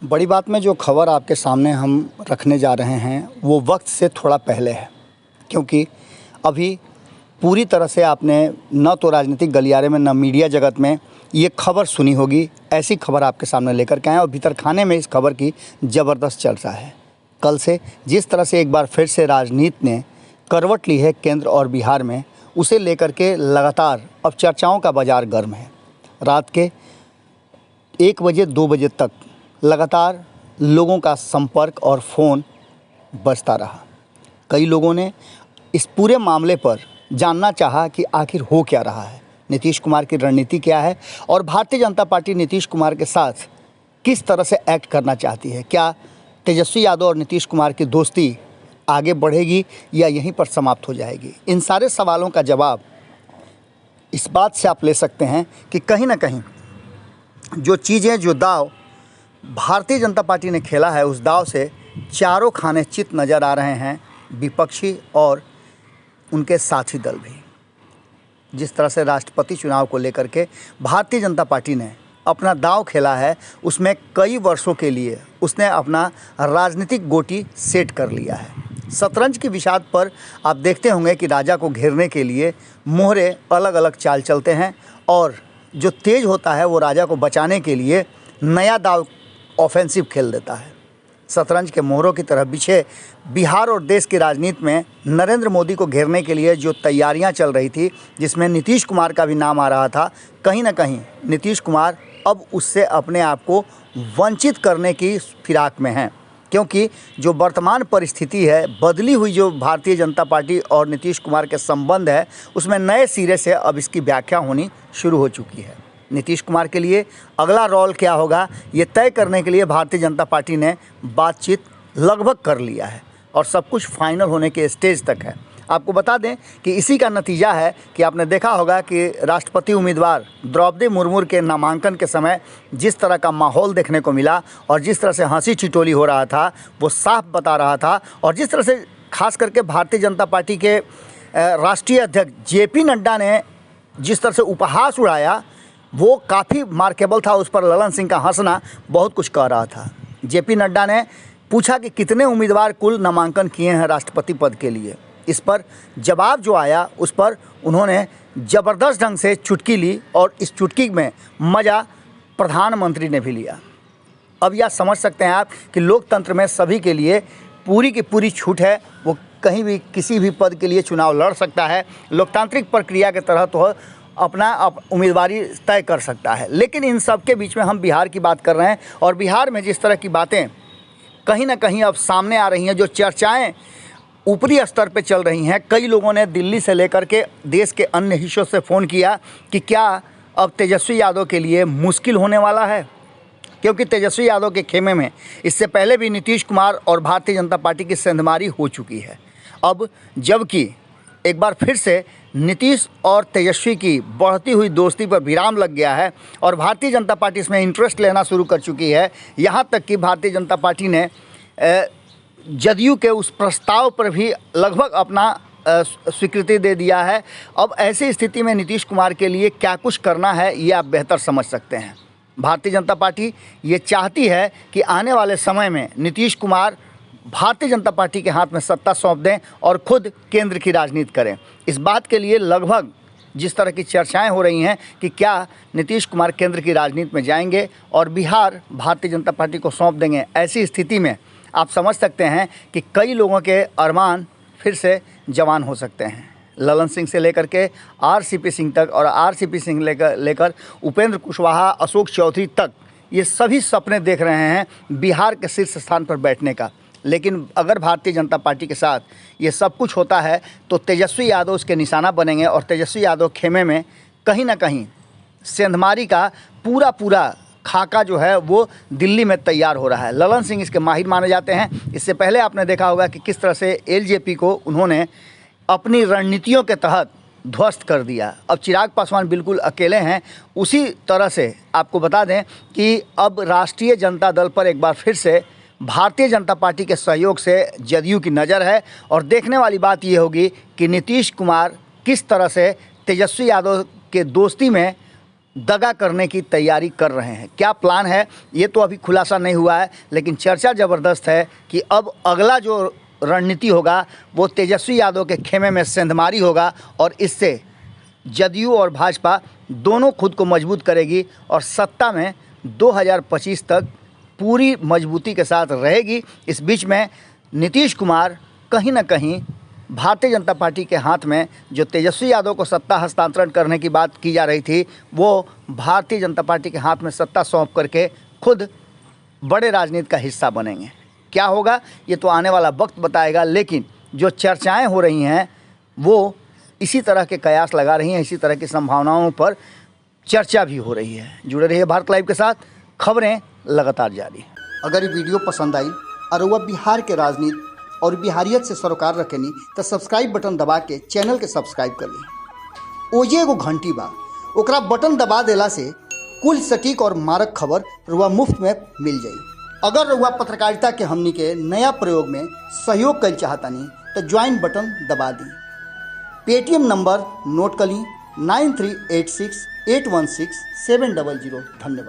बड़ी बात में जो खबर आपके सामने हम रखने जा रहे हैं वो वक्त से थोड़ा पहले है, क्योंकि अभी पूरी तरह से आपने न तो राजनीतिक गलियारे में न मीडिया जगत में ये खबर सुनी होगी। ऐसी खबर आपके सामने लेकर के आए और भीतर खाने में इस खबर की ज़बरदस्त चर्चा है। कल से जिस तरह से एक बार फिर से राजनीति ने करवट ली है केंद्र और बिहार में, उसे लेकर के लगातार अब चर्चाओं का बाज़ार गर्म है। रात के 1 बजे 2 बजे तक लगातार लोगों का संपर्क और फ़ोन बजता रहा। कई लोगों ने इस पूरे मामले पर जानना चाहा कि आखिर हो क्या रहा है, नीतीश कुमार की रणनीति क्या है और भारतीय जनता पार्टी नीतीश कुमार के साथ किस तरह से एक्ट करना चाहती है। क्या तेजस्वी यादव और नीतीश कुमार की दोस्ती आगे बढ़ेगी या यहीं पर समाप्त हो जाएगी। इन सारे सवालों का जवाब इस बात से आप ले सकते हैं कि कहीं ना कहीं जो चीज़ें, जो दाव भारतीय जनता पार्टी ने खेला है, उस दाव से चारों खाने चित नज़र आ रहे हैं, विपक्षी और उनके साथी दल भी। जिस तरह से राष्ट्रपति चुनाव को लेकर के भारतीय जनता पार्टी ने अपना दांव खेला है, उसमें कई वर्षों के लिए उसने अपना राजनीतिक गोटी सेट कर लिया है। शतरंज की विषाद पर आप देखते होंगे कि राजा को घेरने के लिए मोहरे अलग अलग चाल चलते हैं और जो तेज होता है वो राजा को बचाने के लिए नया दाव ऑफेंसिव खेल देता है। शतरंज के मोहरों की तरह बिछे बिहार और देश की राजनीति में नरेंद्र मोदी को घेरने के लिए जो तैयारियां चल रही थी, जिसमें नीतीश कुमार का भी नाम आ रहा था, कहीं ना कहीं नीतीश कुमार अब उससे अपने आप को वंचित करने की फिराक में हैं, क्योंकि जो वर्तमान परिस्थिति है, बदली हुई जो भारतीय जनता पार्टी और नीतीश कुमार के संबंध है, उसमें नए सिरे से अब इसकी व्याख्या होनी शुरू हो चुकी है। नीतीश कुमार के लिए अगला रोल क्या होगा, ये तय करने के लिए भारतीय जनता पार्टी ने बातचीत लगभग कर लिया है और सब कुछ फाइनल होने के स्टेज तक है। आपको बता दें कि इसी का नतीजा है कि आपने देखा होगा कि राष्ट्रपति उम्मीदवार द्रौपदी मुर्मू के नामांकन के समय जिस तरह का माहौल देखने को मिला और जिस तरह से हंसी ठिठोली हो रहा था, वो साफ बता रहा था। और जिस तरह से खास करके भारतीय जनता पार्टी के राष्ट्रीय अध्यक्ष JP नड्डा ने जिस तरह से उपहास उड़ाया, वो काफ़ी मार्केबल था। उस पर ललन सिंह का हंसना बहुत कुछ कह रहा था। JP नड्डा ने पूछा कि कितने उम्मीदवार कुल नामांकन किए हैं राष्ट्रपति पद के लिए। इस पर जवाब जो आया, उस पर उन्होंने ज़बरदस्त ढंग से चुटकी ली और इस चुटकी में मज़ा प्रधानमंत्री ने भी लिया। अब यह समझ सकते हैं आप कि लोकतंत्र में सभी के लिए पूरी की पूरी छूट है, वो कहीं भी किसी भी पद के लिए चुनाव लड़ सकता है। लोकतांत्रिक प्रक्रिया के तहत तो अपना उम्मीदवारी तय कर सकता है। लेकिन इन सब के बीच में हम बिहार की बात कर रहे हैं और बिहार में जिस तरह की बातें कहीं ना कहीं अब सामने आ रही हैं, जो चर्चाएं ऊपरी स्तर पे चल रही हैं, कई लोगों ने दिल्ली से लेकर के देश के अन्य हिस्सों से फ़ोन किया कि क्या अब तेजस्वी यादव के लिए मुश्किल होने वाला है, क्योंकि तेजस्वी यादव के खेमे में इससे पहले भी नीतीश कुमार और भारतीय जनता पार्टी की सेंधमारी हो चुकी है। अब जबकि एक बार फिर से नीतीश और तेजस्वी की बढ़ती हुई दोस्ती पर विराम लग गया है और भारतीय जनता पार्टी इसमें इंटरेस्ट लेना शुरू कर चुकी है। यहाँ तक कि भारतीय जनता पार्टी ने जदयू के उस प्रस्ताव पर भी लगभग अपना स्वीकृति दे दिया है। अब ऐसी स्थिति में नीतीश कुमार के लिए क्या कुछ करना है, ये आप बेहतर समझ सकते हैं। भारतीय जनता पार्टी ये चाहती है कि आने वाले समय में नीतीश कुमार भारतीय जनता पार्टी के हाथ में सत्ता सौंप दें और खुद केंद्र की राजनीति करें। इस बात के लिए लगभग जिस तरह की चर्चाएं हो रही हैं कि क्या नीतीश कुमार केंद्र की राजनीति में जाएंगे और बिहार भारतीय जनता पार्टी को सौंप देंगे, ऐसी स्थिति में आप समझ सकते हैं कि कई लोगों के अरमान फिर से जवान हो सकते हैं। ललन सिंह से लेकर के RCP सिंह तक और RCP सिंह लेकर उपेंद्र कुशवाहा, अशोक चौधरी तक, ये सभी सपने देख रहे हैं बिहार के शीर्ष स्थान पर बैठने का। लेकिन अगर भारतीय जनता पार्टी के साथ ये सब कुछ होता है तो तेजस्वी यादव उसके निशाना बनेंगे और तेजस्वी यादव खेमे में कहीं ना कहीं सेंधमारी का पूरा खाका जो है वो दिल्ली में तैयार हो रहा है। ललन सिंह इसके माहिर माने जाते हैं। इससे पहले आपने देखा होगा कि किस तरह से LJP को उन्होंने अपनी रणनीतियों के तहत ध्वस्त कर दिया। अब चिराग पासवान बिल्कुल अकेले हैं। उसी तरह से आपको बता दें कि अब राष्ट्रीय जनता दल पर एक बार फिर से भारतीय जनता पार्टी के सहयोग से जदयू की नज़र है और देखने वाली बात यह होगी कि नीतीश कुमार किस तरह से तेजस्वी यादव के दोस्ती में दगा करने की तैयारी कर रहे हैं। क्या प्लान है ये तो अभी खुलासा नहीं हुआ है, लेकिन चर्चा ज़बरदस्त है कि अब अगला जो रणनीति होगा वो तेजस्वी यादव के खेमे में सेंधमारी होगा और इससे जदयू और भाजपा दोनों खुद को मजबूत करेगी और सत्ता में 2025 तक पूरी मजबूती के साथ रहेगी। इस बीच में नीतीश कुमार कहीं ना कहीं भारतीय जनता पार्टी के हाथ में जो तेजस्वी यादव को सत्ता हस्तांतरण करने की बात की जा रही थी, वो भारतीय जनता पार्टी के हाथ में सत्ता सौंप करके खुद बड़े राजनीति का हिस्सा बनेंगे। क्या होगा ये तो आने वाला वक्त बताएगा, लेकिन जो चर्चाएं हो रही हैं वो इसी तरह के कयास लगा रही हैं, इसी तरह की संभावनाओं पर चर्चा भी हो रही है। जुड़े रहिए भारत लाइव के साथ, खबरें लगातार जारी हैं। अगर ये वीडियो पसंद आई और वह बिहार के राजनीति और बिहारियत से सरोकार रखेनी तो सब्सक्राइब बटन दबा के चैनल के सब्सक्राइब कर ली। ओजे एगो घंटी बा, ओकरा बटन दबा देला से कुल सटीक और मारक खबर रुआ मुफ्त में मिल जाई। अगर रुआ पत्रकारिता के हमनी के नया प्रयोग में सहयोग कर चाहतानी तो ज्वाइन बटन दबा दी। पेटीएम नंबर नोट कर ली 9386816700। धन्यवाद।